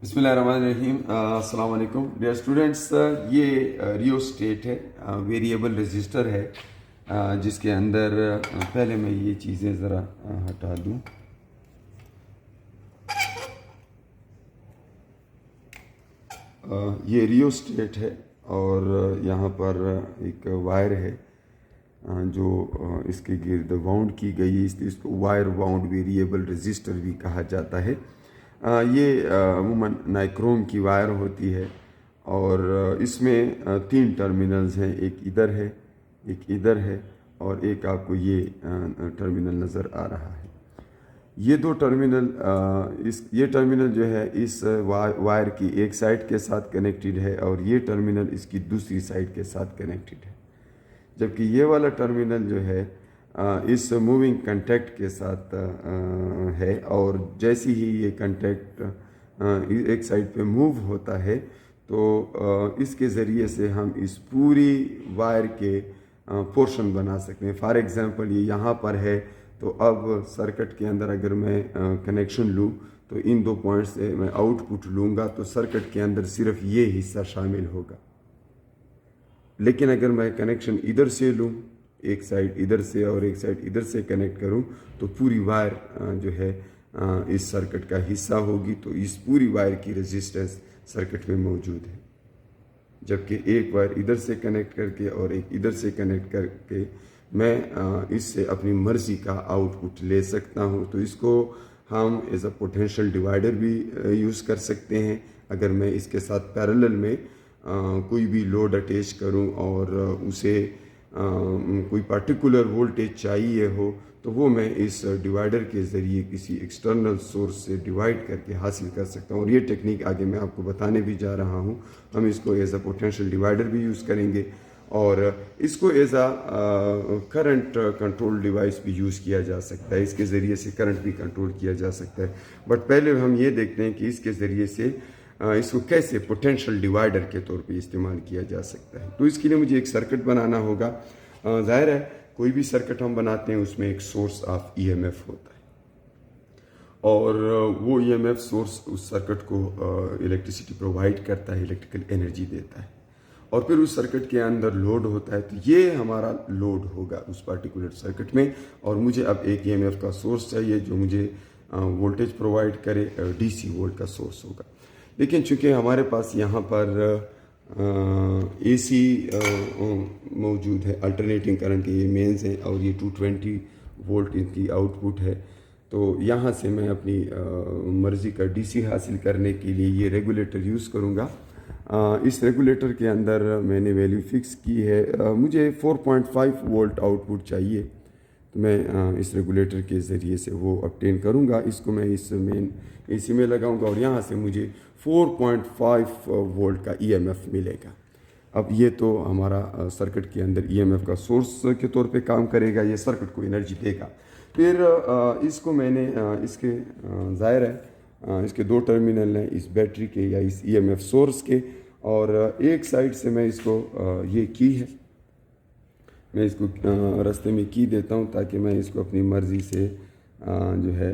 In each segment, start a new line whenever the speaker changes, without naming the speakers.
बिस्मिल्लाहिर्रहमानिर्रहीम। अस्सलाम वालेकुम डियर स्टूडेंट्स। ये रियोस्टेट है, वेरिएबल रजिस्टर है, जिसके अंदर पहले मैं ये चीज़ें ज़रा हटा दूँ। ये रियोस्टेट है और यहाँ पर एक वायर है जो इसके गिर्द वाउंड की गई है, इसलिए इसको वायर वाउंड वेरिएबल रजिस्टर भी कहा जाता है। ये अमूमन नाइक्रोम की वायर होती है और इसमें तीन टर्मिनल्स हैं, एक इधर है, एक इधर है और एक आपको ये टर्मिनल नज़र आ रहा है। ये दो टर्मिनल ये टर्मिनल जो है इस वायर की एक साइड के साथ कनेक्टेड है और ये टर्मिनल इसकी दूसरी साइड के साथ कनेक्टेड है, जबकि ये वाला टर्मिनल जो है इस मूविंग कंटैक्ट के साथ है और जैसे ही ये कंटैक्ट एक साइड पे मूव होता है तो इसके ज़रिए से हम इस पूरी वायर के पोर्शन बना सकते हैं। फॉर एग्ज़ाम्पल ये यहाँ पर है, तो अब सर्किट के अंदर अगर मैं कनेक्शन लूँ तो इन दो पॉइंट से मैं आउटपुट लूँगा तो सर्किट के अंदर सिर्फ ये हिस्सा शामिल होगा। लेकिन अगर मैं कनेक्शन इधर से लूँ, एक साइड इधर से और एक साइड इधर से कनेक्ट करूँ, तो पूरी वायर जो है इस सर्किट का हिस्सा होगी, तो इस पूरी वायर की रेजिस्टेंस सर्किट में मौजूद है। जबकि एक वायर इधर से कनेक्ट करके और एक इधर से कनेक्ट करके मैं इससे अपनी मर्ज़ी का आउटपुट ले सकता हूँ। तो इसको हम एज अ पोटेंशियल डिवाइडर भी यूज़ कर सकते हैं। अगर मैं इसके साथ पैरेलल में कोई भी लोड अटैच करूं और उसे कोई पर्टिकुलर वोल्टेज चाहिए हो, तो वो मैं इस डिवाइडर के ज़रिए किसी एक्सटर्नल सोर्स से डिवाइड करके हासिल कर सकता हूँ। और ये टेक्निक आगे मैं आपको बताने भी जा रहा हूँ। हम इसको एज अ पोटेंशियल डिवाइडर भी यूज़ करेंगे और इसको as a current control device भी यूज़ किया जा सकता है। इसके ज़रिए से करंट भी कंट्रोल किया जा सकता है। बट पहले हम ये देखते हैं कि इसके ज़रिए से इसको कैसे पोटेंशियल डिवाइडर के तौर पे इस्तेमाल किया जा सकता है। तो इसके लिए मुझे एक सर्किट बनाना होगा। जाहिर है कोई भी सर्किट हम बनाते हैं उसमें एक सोर्स ऑफ ईएमएफ होता है और वो ईएमएफ सोर्स उस सर्किट को इलेक्ट्रिसिटी प्रोवाइड करता है, इलेक्ट्रिकल एनर्जी देता है और फिर उस सर्किट के अंदर लोड होता है। तो ये हमारा लोड होगा उस पर्टिकुलर सर्किट में और मुझे अब एक ईएमएफ का सोर्स चाहिए जो मुझे वोल्टेज प्रोवाइड करे, डीसी वोल्ट का सोर्स होगा। लेकिन चूंकि हमारे पास यहाँ पर एसी मौजूद है, अल्टरनेटिंग करंट के ये मेंस हैं और ये 220 वोल्ट इनकी आउटपुट है, तो यहाँ से मैं अपनी मर्ज़ी का डीसी हासिल करने के लिए ये रेगुलेटर यूज़ करूँगा। इस रेगुलेटर के अंदर मैंने वैल्यू फ़िक्स की है, मुझे 4.5 वोल्ट आउटपुट चाहिए, तो मैं इस रेगुलेटर के ज़रिए से वो ऑब्टेन करूँगा। इसको मैं इस मेन एसी में लगाऊंगा और यहाँ से मुझे 4.5 वोल्ट का ईएमएफ मिलेगा। अब ये तो हमारा सर्किट के अंदर ईएमएफ का सोर्स के तौर पे काम करेगा, ये सर्किट को एनर्जी देगा। फिर इसको मैंने इसके ज़ाहिर है इसके दो टर्मिनल हैं, इस बैटरी के या इस ईएमएफ सोर्स के, और एक साइड से मैं इसको ये की है, मैं इसको रास्ते में की देता हूँ ताकि मैं इसको अपनी मर्ज़ी से जो है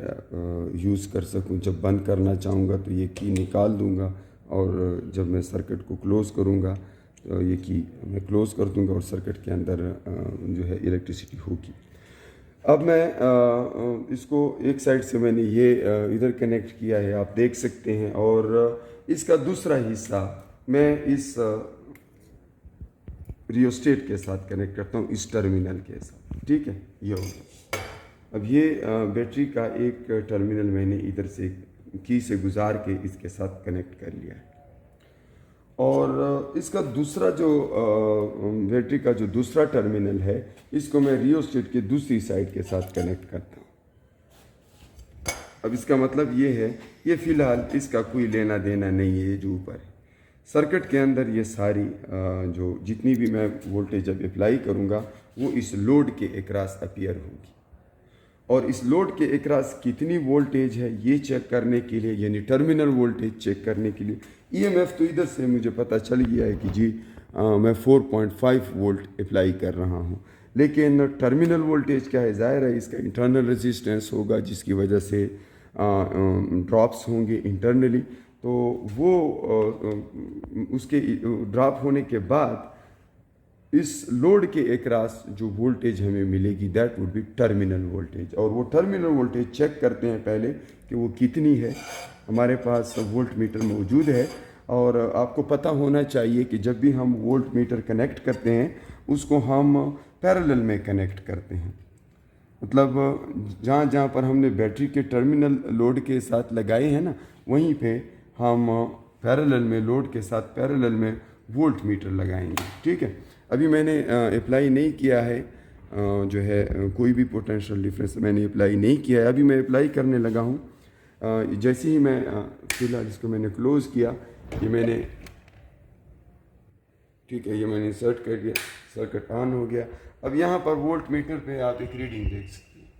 यूज़ कर सकूँ। जब बंद करना चाहूँगा तो ये की निकाल दूँगा और जब मैं सर्किट को क्लोज़ करूँगा तो ये की मैं क्लोज़ कर दूँगा और सर्किट के अंदर जो है इलेक्ट्रिसिटी होगी। अब मैं इसको एक साइड से मैंने ये इधर कनेक्ट किया है, आप देख सकते हैं, और इसका दूसरा हिस्सा मैं इस रियोस्टेट के साथ कनेक्ट करता हूँ, इस टर्मिनल के साथ। ठीक है, ये हो गया। अब ये बैटरी का एक टर्मिनल मैंने इधर से की से गुजार के इसके साथ कनेक्ट कर लिया है और इसका दूसरा जो बैटरी का जो दूसरा टर्मिनल है इसको मैं रियोस्टेट के दूसरी साइड के साथ कनेक्ट करता हूँ। अब इसका मतलब ये है, ये फ़िलहाल इसका कोई लेना देना नहीं है, ये जो ऊपर है सर्किट के अंदर ये सारी जो जितनी भी मैं वोल्टेज जब अप्लाई करूँगा वो इस लोड के अक्रॉस अपीयर होगी और इस लोड के अक्रॉस कितनी वोल्टेज है ये चेक करने के लिए, यानी टर्मिनल वोल्टेज चेक करने के लिए, ईएमएफ तो इधर से मुझे पता चल गया है कि जी मैं 4.5 वोल्ट अप्लाई कर रहा हूँ, लेकिन टर्मिनल वोल्टेज क्या है, ज़ाहिर है इसका इंटरनल रेजिस्टेंस होगा जिसकी वजह से ड्रॉप्स होंगे इंटरनली। तो वो उसके ड्रॉप होने के बाद इस लोड के अक्रॉस जो वोल्टेज हमें मिलेगी that would be terminal voltage. और वो टर्मिनल वोल्टेज चेक करते हैं पहले कि वो कितनी है। हमारे पास वोल्ट मीटर मौजूद है और आपको पता होना चाहिए कि जब भी हम वोल्ट मीटर कनेक्ट करते हैं उसको हम पैरेलल में कनेक्ट करते हैं। मतलब जहाँ जहाँ पर हमने बैटरी के टर्मिनल लोड के साथ लगाए हैं ना, वहीं पे हम पैरेलल में लोड के साथ पैरेलल में वोल्ट मीटर लगाएंगे। ठीक है, अभी मैंने अप्लाई नहीं किया है जो है कोई भी पोटेंशियल डिफरेंस मैंने अप्लाई नहीं किया है। अभी मैं अप्लाई करने लगा हूँ। जैसे ही मैं फिलहाल इसको मैंने क्लोज़ किया, ये मैंने ठीक है, ये मैंने सर्ट कर दिया, सर्किट ऑन हो गया। अब यहाँ पर वोल्ट मीटर पे आप एक रीडिंग देख सकते हैं।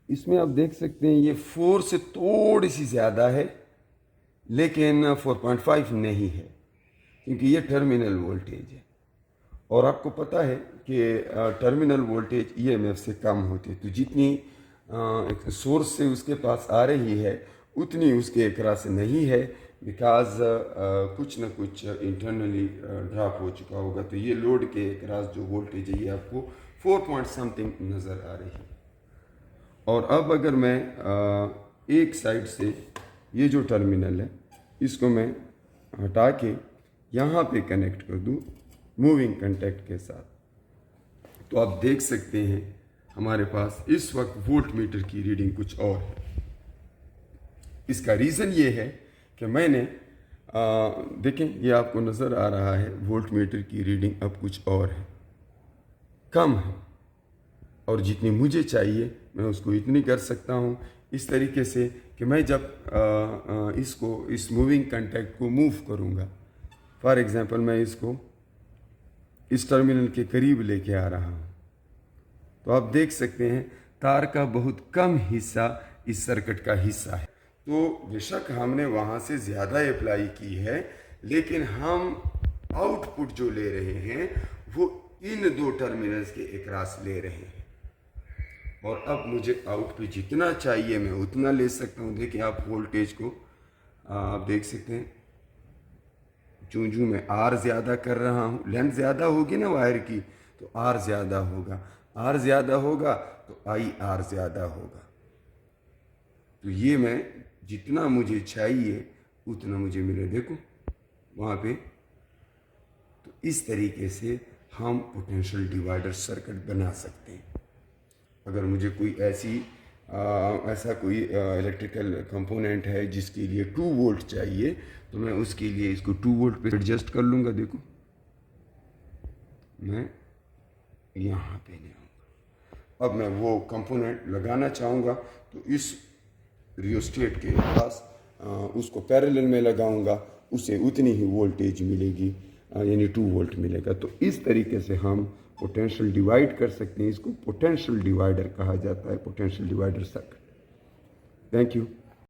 इसमें आप देख सकते हैं ये 4 से थोड़ी सी ज़्यादा है, लेकिन 4.5 नहीं है, क्योंकि ये टर्मिनल वोल्टेज है। और आपको पता है कि टर्मिनल वोल्टेज ईएमएफ से कम होती है, तो जितनी सोर्स से उसके पास आ रही है उतनी उसके अक्रॉस नहीं है, बिकॉज कुछ ना कुछ इंटरनली ड्रॉप हो चुका होगा। तो ये लोड के अक्रॉस जो वोल्टेज है ये आपको 4 पॉइंट समथिंग नज़र आ रही है। और अब अगर मैं एक साइड से ये जो टर्मिनल है इसको मैं हटा के यहाँ पे कनेक्ट कर दूँ मूविंग कंटैक्ट के साथ, तो आप देख सकते हैं हमारे पास इस वक्त वोल्ट मीटर की रीडिंग कुछ और है। इसका रीज़न ये है कि मैंने देखें, ये आपको नज़र आ रहा है वोल्ट मीटर की रीडिंग अब कुछ और है, कम है, और जितनी मुझे चाहिए मैं उसको इतनी कर सकता हूँ इस तरीके से कि मैं जब इस मूविंग कंटैक्ट को मूव करूँगा, फॉर एग्ज़ाम्पल मैं इसको इस टर्मिनल के करीब लेके आ रहा हूँ, तो आप देख सकते हैं तार का बहुत कम हिस्सा इस सर्किट का हिस्सा है। तो बेशक हमने वहाँ से ज़्यादा अप्लाई की है, लेकिन हम आउटपुट जो ले रहे हैं वो इन दो टर्मिनल्स के अक्रॉस ले रहे हैं। और अब मुझे आउटपुट जितना चाहिए मैं उतना ले सकता हूँ। देखिए आप वोल्टेज को आप देख सकते हैं, जूं मैं आर ज़्यादा कर रहा हूँ, लेंथ ज़्यादा होगी ना वायर की, तो आर ज़्यादा होगा, आर ज़्यादा होगा तो आई आर ज़्यादा होगा। तो ये मैं जितना मुझे चाहिए उतना मुझे मिले, देखो वहाँ पे। तो इस तरीके से हम पोटेंशियल डिवाइडर सर्किट बना सकते हैं। अगर मुझे कोई ऐसा कोई इलेक्ट्रिकल कंपोनेंट है जिसके लिए 2 वोल्ट चाहिए, तो मैं उसके लिए इसको 2 वोल्ट पे एडजस्ट कर लूँगा। देखो मैं यहाँ पे ले आऊँगा। अब मैं वो कंपोनेंट लगाना चाहूँगा तो इस रियोस्टेट के पास उसको पैरेलल में लगाऊंगा, उसे उतनी ही वोल्टेज मिलेगी, यानी 2 वोल्ट मिलेगा। तो इस तरीके से हम पोटेंशियल डिवाइड कर सकते हैं। इसको पोटेंशियल डिवाइडर कहा जाता है, potential divider circuit. Thank you.